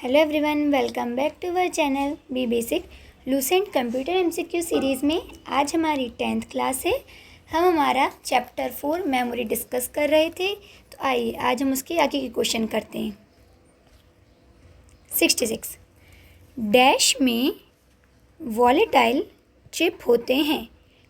Hello everyone, welcome back to our channel B basic Lucent computer MCQ series में आज हमारी 10th class है। हम हमारा चैप्टर 4 मेमोरी डिस्कस कर रहे थे। तो आइए आज हम उसके आगे के क्वेश्चन करते हैं। 66 डैश में वॉलेटाइल चिप होते हैं।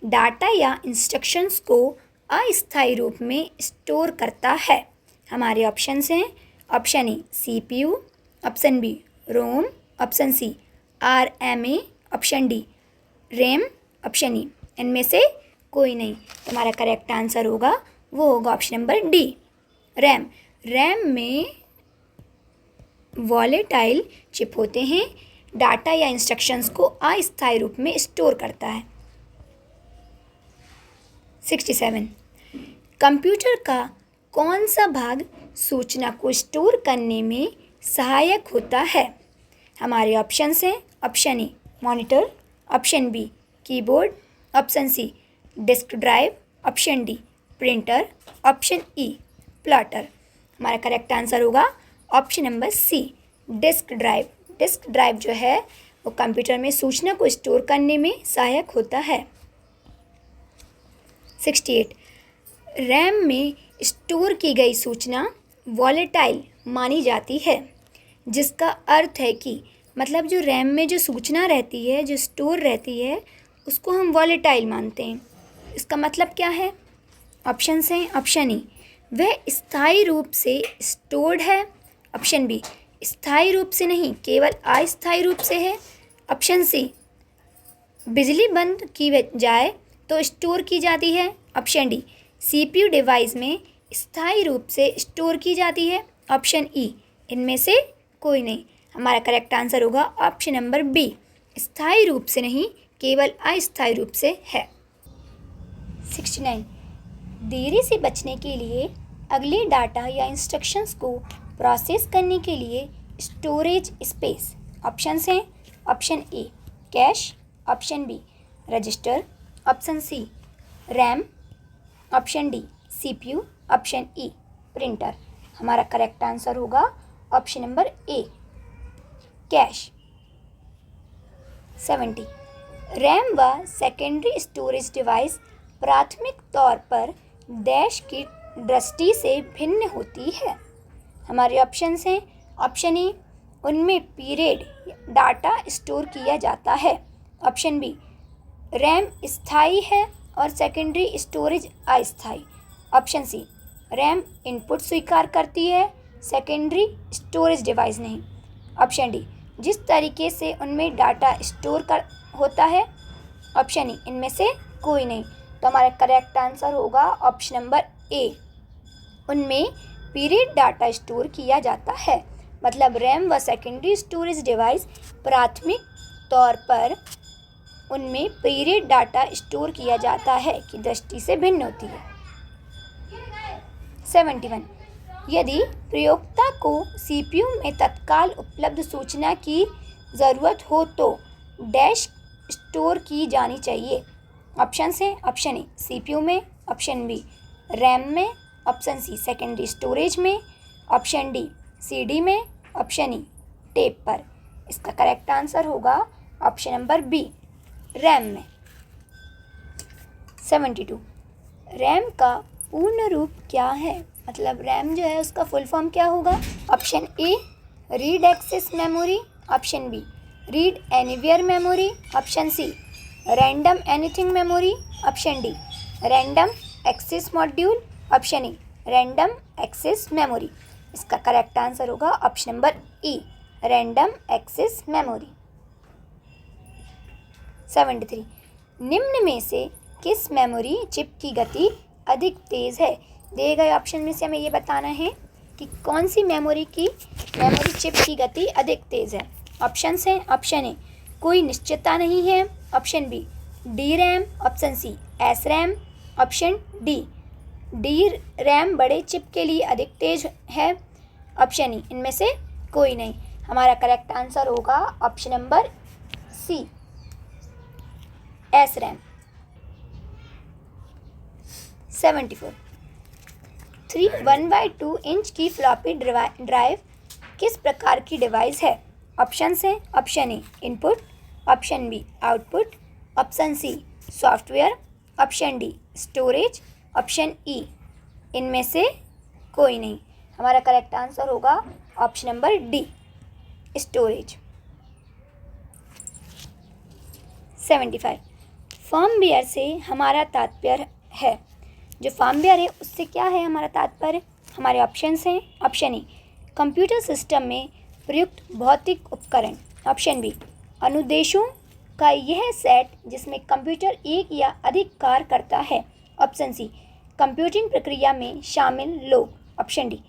डाटा या इंस्ट्रक्शंस को अस्थायी रूप में स्टोर करता है। हमारे ऑप्शंस हैं। Option A CPU, option B ROM, option C RMA, option D RAM, option E इनमें से कोई नहीं। हमारा करेक्ट आंसर होगा वो होगा option number D RAM. RAM में वॉलेटाइल चिप होते हैं। डाटा या इंस्ट्रक्शंस को अस्थायी रूप में स्टोर करता है। 67 कंप्यूटर का कौन सा भाग सूचना को स्टोर करने में सहायक होता है। हमारे ऑप्शंस हैं। Option A monitor, option B keyboard, option C disk drive, option D printer, option E plotter. हमारा करेक्ट आंसर होगा option number C disk drive. Disk drive जो है वो कंप्यूटर में सूचना को स्टोर करने में सहायक होता है। 68 रैम में स्टोर की गई सूचना वॉलेटाइल मानी जाती है, जिसका अर्थ है कि मतलब जो रैम में जो सूचना रहती है, जो स्टोर रहती है, उसको हम वॉलेटाइल मानते हैं। इसका मतलब क्या है? ऑप्शंस हैं। ऑप्शन ई वह स्थायी रूप से स्टोर्ड है। ऑप्शन बी स्थायी रूप से नहीं, केवल अस्थायी रूप से है। ऑप्शन सी बिजली बंद की जाए तो स्टोर की जाती है। ऑप्शन डी CPU डिवाइस में स्थायी रूप से स्टोर की जाती है। ऑप्शन ई इनमें से कोई नहीं। हमारा करेक्ट आंसर होगा ऑप्शन नंबर बी स्थायी रूप से नहीं, केवल अस्थायी रूप से है। 69 देरी से बचने के लिए अगले डाटा या इंस्ट्रक्शंस को प्रोसेस करने के लिए स्टोरेज स्पेस। ऑप्शंस हैं। Option A cache, option B register, option C RAM, option D CPU, option E printer. हमारा करेक्ट आंसर होगा option number A cache. 70 RAM व सेकेंडरी स्टोरेज डिवाइस प्राथमिक तौर पर डैश की दृष्टि से भिन्न होती है। हमारे ऑप्शंस हैं। ऑप्शन ए उनमें पीरियड डाटा स्टोर किया जाता है। ऑप्शन बी रैम स्थायी है और सेकेंडरी स्टोरेज अस्थायी। ऑप्शन सी रैम इनपुट स्वीकार करती है, सेकेंडरी स्टोरेज डिवाइस नहीं। ऑप्शन डी जिस तरीके से उनमें डाटा स्टोर कर होता है। ऑप्शन ई इनमें से कोई नहीं। तो हमारा करेक्ट आंसर होगा ऑप्शन नंबर ए उनमें पीरियड डाटा स्टोर किया जाता है। मतलब रैम व सेकेंडरी स्टोरेज डिवाइस प्राथमिक तौर पर उनमें पीरियड डाटा स्टोर किया जाता है की दृष्टि से भिन्न होती है। 71 यदि प्रयोक्ता को CPU में तत्काल उपलब्ध सूचना की ज़रूरत हो तो डैश स्टोर की जानी चाहिए। ऑप्शन हैं। ऑप्शन ए CPU में, ऑप्शन बी रैम में, ऑप्शन सी सेकेंडरी स्टोरेज में, ऑप्शन डी CD में, ऑप्शन ई टेप पर। इसका करेक्ट आंसर होगा ऑप्शन नंबर बी रैम में। 72 रैम का पूर्ण रूप क्या है? मतलब रैम जो है उसका फुल फॉर्म क्या होगा? Option A read access memory, option B read anywhere memory, option C random anything memory, option D random access module, option E random access memory. इसका करेक्ट आंसर होगा option number E random access memory. 73 निम्न में से किस memory chip की गति अधिक तेज़ है? दिए गए ऑप्शन में से हमें ये बताना है कि कौन सी मेमोरी चिप की गति अधिक तेज़ है। ऑप्शंस हैं। ऑप्शन ए कोई निश्चितता नहीं है, option B D RAM, option C S RAM, option D RAM बड़े चिप के लिए अधिक तेज है, ऑप्शन ई इनमें से कोई नहीं। हमारा करेक्ट आंसर होगा option number C S RAM. 74 1/2 inch की फ्लॉपी ड्राइव किस प्रकार की डिवाइस है? ऑप्शन हैं option A input, option B output, option C software, option D storage, option E इनमें से कोई नहीं। हमारा करेक्ट आंसर होगा option number D storage. 75 firmware से हमारा तात्पर्य है। जो फर्मवेयर है उससे क्या है हमारा तात्पर्य? हमारे ऑप्शंस हैं ऑप्शन ए कंप्यूटर सिस्टम में प्रयुक्त भौतिक उपकरण, ऑप्शन बी अनुदेशों का यह सेट जिसमें कंप्यूटर एक या अधिक कार्य करता है, ऑप्शन सी कंप्यूटिंग प्रक्रिया में शामिल लोग, ऑप्शन डी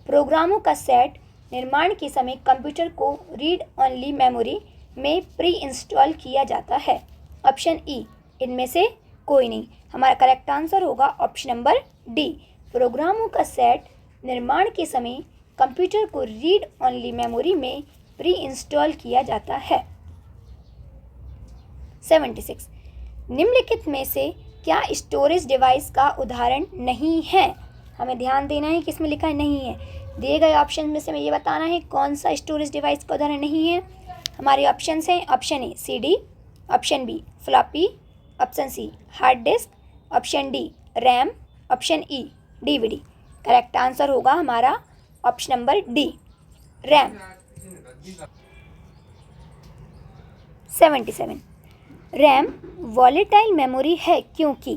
प्रोग्रामों का सेट निर्माण के समय कंप्यूटर को रीड ओनली मेमोरी में प्री इंस्टॉल किया जाता है, ऑप्शन ई इनमें से कोई नहीं। हमारा करेक्ट आंसर होगा ऑप्शन नंबर डी प्रोग्रामों का सेट निर्माण के समय कंप्यूटर को रीड ओनली मेमोरी में प्री इंस्टॉल किया जाता है। 76 निम्नलिखित में से क्या स्टोरेज डिवाइस का उदाहरण नहीं है? हमें ध्यान देना है कि इसमें लिखा है नहीं है। दिए गए ऑप्शन में से हमें ये बताना है कौन सा स्टोरेज डिवाइस का उदाहरण नहीं है। हमारे ऑप्शन हैं option A CD, option B floppy, option C hard disk, option D RAM, option E DVD. Correct answer होगा हमारा option number D RAM. 77 RAM volatile memory है क्योंकि,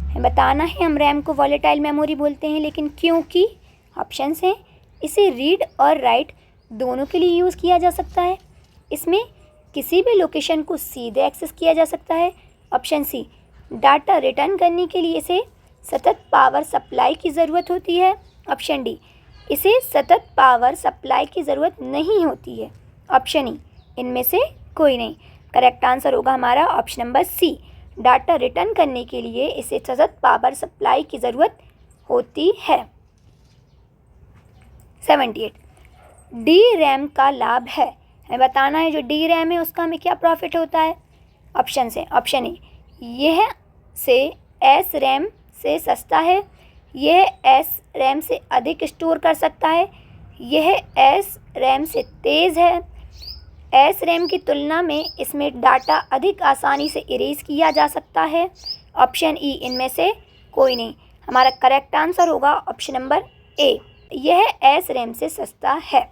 हमें बताना है हम रैम को वॉलेटाइल मेमोरी बोलते हैं लेकिन क्योंकि ऑप्शंस हैं इसे रीड और राइट दोनों के लिए यूज़ किया जा सकता है, इसमें किसी भी लोकेशन को सीधे एक्सेस किया जा सकता है, ऑप्शन सी डाटा रिटर्न करने के लिए इसे सतत पावर सप्लाई की ज़रूरत होती है, ऑप्शन डी इसे सतत पावर सप्लाई की ज़रूरत नहीं होती है, ऑप्शन ई इनमें से कोई नहीं। करेक्ट आंसर होगा हमारा option number C data return करने के लिए इसे सतत पावर सप्लाई की ज़रूरत होती है। 78 डी रैम का लाभ है, हमें बताना है जो डी रैम है उसका हमें क्या प्रॉफिट होता है। ऑप्शन है ऑप्शन ए यह से एस रैम से सस्ता है, यह एस रैम से अधिक स्टोर कर सकता है, यह एस रैम से तेज़ है, एस रैम की तुलना में इसमें डाटा अधिक आसानी से इरेज किया जा सकता है, ऑप्शन ई इनमें से कोई नहीं। हमारा करेक्ट आंसर होगा ऑप्शन नंबर ए यह एस रैम से सस्ता है।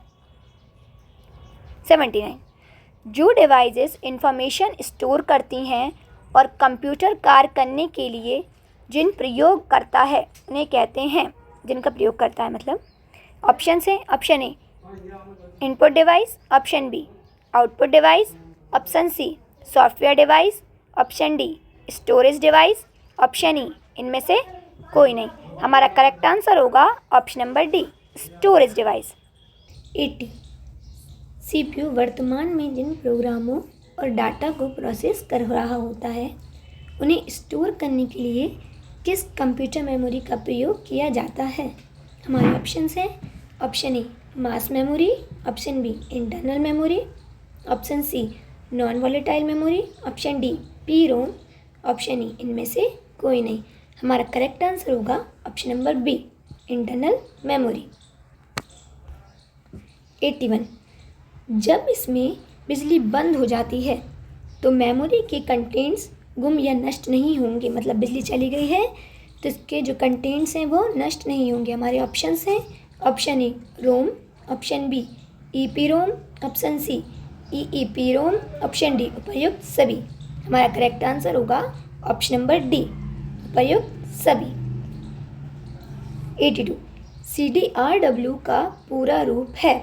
79 जो डिवाइसेस इंफॉर्मेशन स्टोर करती हैं और कंप्यूटर कार्य करने के लिए जिन प्रयोग करता है उन्हें कहते हैं, जिनका प्रयोग करता है मतलब, ऑप्शन हैं option A input device, option B output device, option C software device, option D storage device, option E इनमें से कोई नहीं। हमारा करेक्ट आंसर होगा option number D storage device. 80 CPU वर्तमान में जिन प्रोग्रामों और डाटा को प्रोसेस कर रहा होता है उन्हें स्टोर करने के लिए किस कंप्यूटर मेमोरी का प्रयोग किया जाता है। हमारे ऑप्शंस हैं option A mass memory, option B internal memory, option C non volatile memory, option D P ROM, option E इनमें से कोई नहीं। हमारा करेक्ट आंसर होगा option number B internal memory. 81 जब इसमें बिजली बंद हो जाती है तो मेमोरी के कंटेंट्स गुम या नष्ट नहीं होंगे, मतलब बिजली चली गई है तो इसके जो कंटेंट्स हैं वो नष्ट नहीं होंगे। हमारे ऑप्शंस हैं option A ROM, option B E P ROM, option C E P ROM, option D उपर्युक्त सभी। हमारा करेक्ट आंसर होगा ऑप्शन नंबर डी उपर्युक्त सभी। 82 CDRW का पूरा रूप है।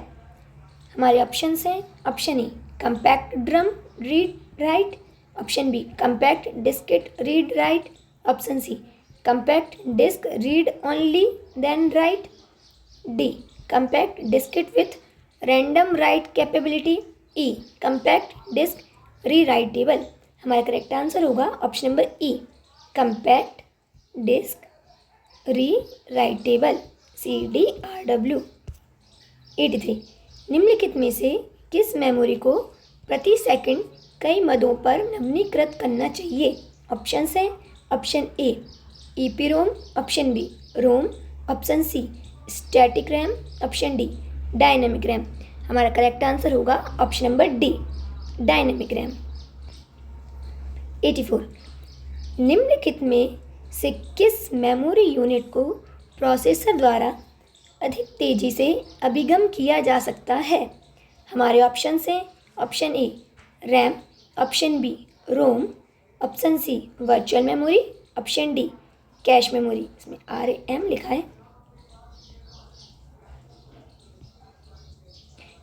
हमारे ऑप्शंस हैं option A compact drum read write, option B compact diskette read write, option C compact disc read only then write, D compact diskette with random write capability, E compact disc rewritable. हमारा correct answer होगा option number E compact disc rewritable CDRW। 83 निम्नलिखित में से किस memory को प्रति second कई मदों पर नवीनीकृत करना चाहिए। ऑप्शंस हैं option A EPROM, option B ROM, option C static RAM, option D dynamic RAM. हमारा करेक्ट आंसर होगा option number D, dynamic RAM. 84, निम्नलिखित में से किस मेमोरी यूनिट को प्रोसेसर द्वारा अधिक तेज़ी से अभिगम किया जा सकता है? हमारे ऑप्शन हैं option A RAM, option B ROM, option C virtual memory, option D cache memory. इसमें RAM लिखा है।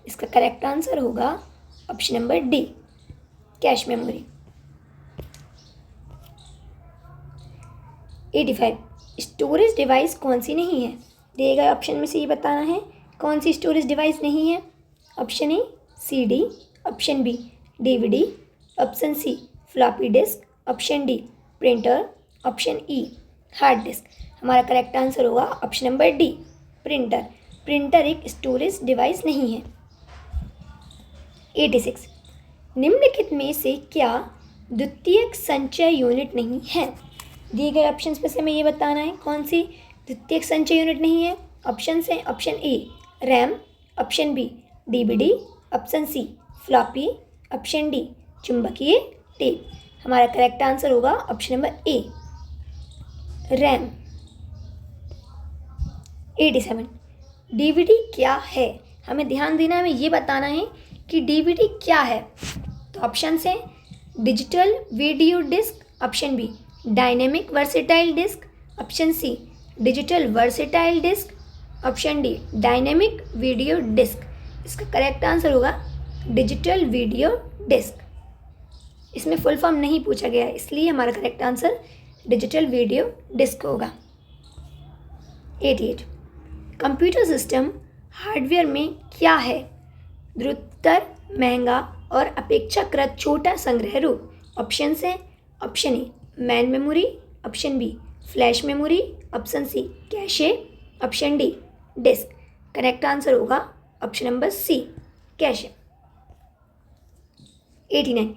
इसका करेक्ट आंसर होगा option number D, cache memory. 85, storage device कौन सी नहीं है? दिए गए ऑप्शन में से ये बताना है कौन सी स्टोरेज डिवाइस नहीं है। Option A CD, option B DVD, option C floppy disk, option D printer, option E hard disk. हमारा करेक्ट आंसर होगा option number D, printer. Printer एक स्टोरेज डिवाइस नहीं है। 86, निम्नलिखित में से क्या द्वितीयक संचय यूनिट नहीं है? दिए गए ऑप्शंस में से हमें ये बताना है कौन सी द्वितीयक संचय यूनिट नहीं है। ऑप्शन हैं option A RAM, option B DVD, option C floppy, option D चुंबकीय टेप। हमारा करेक्ट आंसर होगा option number A, RAM. 87, DVD क्या है? हमें ध्यान देना है, हमें ये बताना है कि DVD क्या है। तो ऑप्शन हैं digital video disc, option B dynamic versatile disc, option C digital versatile disc, option D dynamic video disc. इसका करेक्ट आंसर होगा डिजिटल वीडियो डिस्क। इसमें फुल फॉर्म नहीं पूछा गया है, इसलिए हमारा correct answer digital video disc होगा। 88, कंप्यूटर सिस्टम हार्डवेयर में क्या है? द्रुततर, महंगा और अपेक्षाकृत छोटा संग्रह रूप। ऑप्शन हैं option A main memory, option B flash memory, option C cache, option D disk. Correct answer होगा option number C, cache. 89,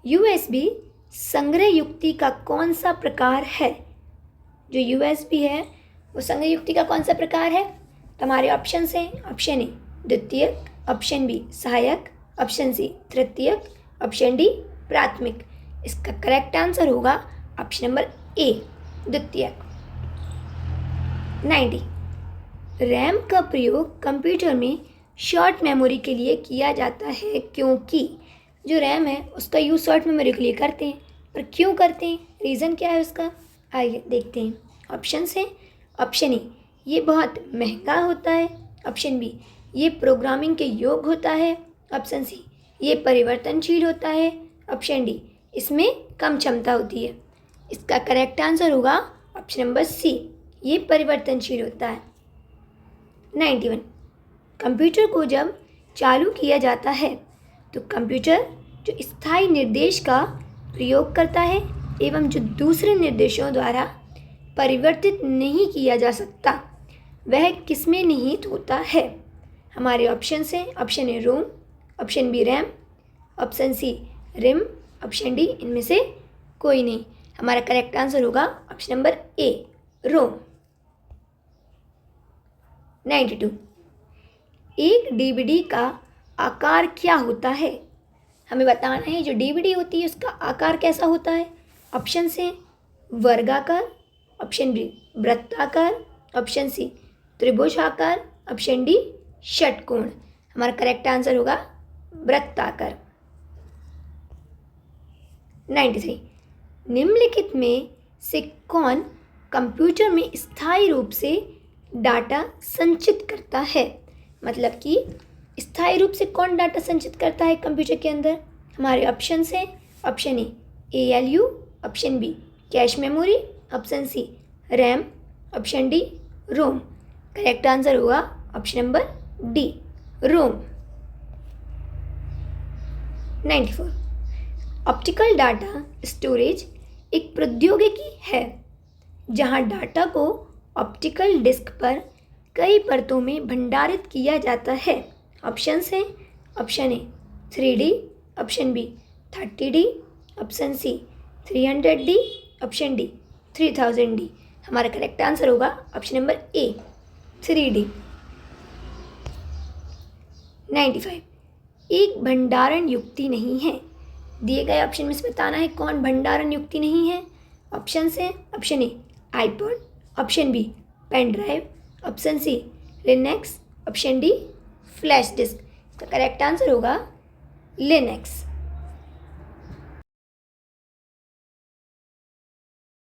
USB संग्रह युक्ति का कौन सा प्रकार है? जो USB है वो संग्रह युक्ति का कौन सा प्रकार है? तो हमारे ऑप्शन हैं ऑप्शन ए द्वितीयक, ऑप्शन बी सहायक, ऑप्शन सी तृतीयक, ऑप्शन डी प्राथमिक। इसका करेक्ट आंसर होगा ऑप्शन नंबर ए, द्वितीयक। 90, रैम का प्रयोग कंप्यूटर में शॉर्ट मेमोरी के लिए किया जाता है क्योंकि जो रैम है उसका यूज़ शॉर्ट मेमोरी के लिए करते हैं। पर क्यों करते हैं, रीज़न क्या है उसका, आइए देखते हैं। ऑप्शन हैं ऑप्शन ए ये बहुत महंगा होता है, ऑप्शन बी ये प्रोग्रामिंग के योग्य होता है, ऑप्शन सी ये परिवर्तनशील होता है, ऑप्शन डी इसमें कम क्षमता होती है। इसका करेक्ट आंसर होगा ऑप्शन नंबर सी, ये परिवर्तनशील होता है। 91, कंप्यूटर को जब चालू किया जाता है तो कंप्यूटर जो स्थायी निर्देश का प्रयोग करता है एवं जो दूसरे निर्देशों द्वारा परिवर्तित नहीं किया जा सकता वह किसमें निहित होता है? हमारे ऑप्शन हैं option A ROM, option B RAM, option C RIM, option D इनमें से कोई नहीं। हमारा करेक्ट आंसर होगा ऑप्शन नंबर ए, रोम। 92, एक DVD का आकार क्या होता है? हमें बताना है जो DVD होती है उसका आकार कैसा होता है। ऑप्शन हैं वर्गाकार, ऑप्शन बी वृत्ताकार, ऑप्शन सी त्रिभुजाकार, ऑप्शन डी षटकोण। हमारा करेक्ट आंसर होगा वृत्ताकार। 93, निम्नलिखित में से कौन कंप्यूटर में स्थायी रूप से डाटा संचित करता है? मतलब कि स्थायी रूप से कौन डाटा संचित करता है कंप्यूटर के अंदर? हमारे ऑप्शन हैं option A ALU, option B cache memory, option C RAM, option D ROM. Correct answer होगा option number D, ROM. 94, optical data storage एक प्रौद्योगिकी है जहां डाटा को ऑप्टिकल डिस्क पर कई परतों में भंडारित किया जाता है। ऑप्शंस हैं option A 3D, option B 30D, option C 300D, option D 3000D। हमारा करेक्ट आंसर होगा ऑप्शन नंबर ए 3D। 95। एक भंडारण युक्ति नहीं है। दिए गए ऑप्शन में से बताना है कौन भंडारण युक्ति नहीं है। ऑप्शन है option A iPod, option B pen drive, option C Linux, option D flash disk. इसका करेक्ट आंसर होगा लिनक्स।